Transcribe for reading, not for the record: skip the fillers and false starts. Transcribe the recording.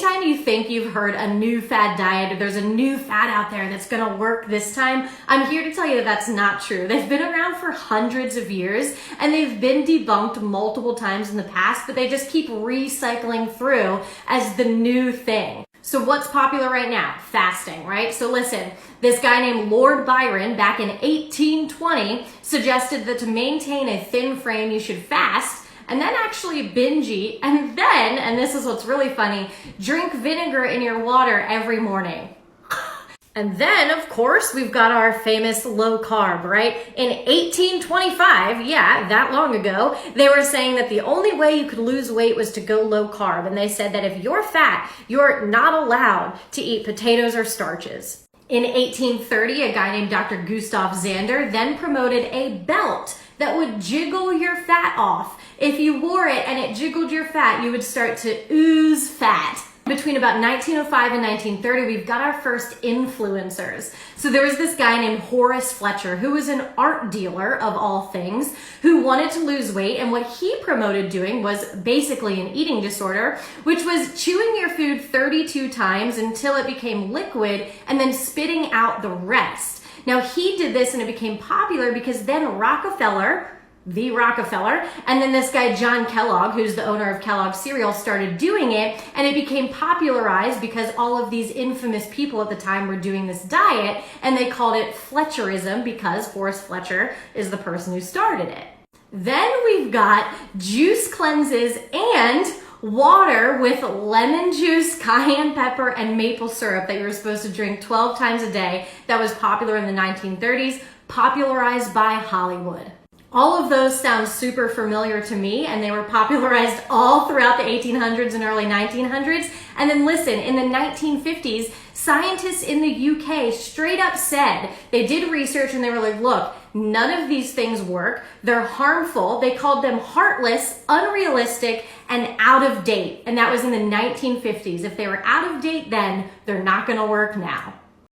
anytime you think you've heard a new fad diet or there's a new fad out there that's gonna work this time, I'm here to tell you that that's not true. They've been around for hundreds of years and they've been debunked multiple times in the past, but they just keep recycling through as the new thing. So what's popular right now? Fasting, right? So listen, this guy named Lord Byron back in 1820 suggested that to maintain a thin frame you should fast and then actually binge eat, and then, and this is what's really funny, drink vinegar in your water every morning. And then, of course, we've got our famous low carb, right? In 1825, yeah, that long ago, they were saying that the only way you could lose weight was to go low carb. And they said that if you're fat, you're not allowed to eat potatoes or starches. In 1830, a guy named Dr. Gustav Zander then promoted a belt that would jiggle your fat off. If you wore it and it jiggled your fat, you would start to ooze fat. Between about 1905 and 1930, we've got our first influencers. So there was this guy named Horace Fletcher, who was an art dealer of all things, who wanted to lose weight. And what he promoted doing was basically an eating disorder, which was chewing your food 32 times until it became liquid and then spitting out the rest. Now he did this and it became popular because then the Rockefeller, and then this guy John Kellogg, who's the owner of Kellogg's cereal, started doing it, and it became popularized because all of these infamous people at the time were doing this diet, and they called it Fletcherism because Horace Fletcher is the person who started it. Then we've got juice cleanses and water with lemon juice, cayenne pepper, and maple syrup that you were supposed to drink 12 times a day. That was popular in the 1930s, popularized by Hollywood. All of those sound super familiar to me, and they were popularized all throughout the 1800s and early 1900s. And then listen, in the 1950s, scientists in the UK straight up said, they did research and they were like, look, none of these things work. They're harmful. They called them heartless, unrealistic, and out of date. And that was in the 1950s. If they were out of date then, they're not gonna work now.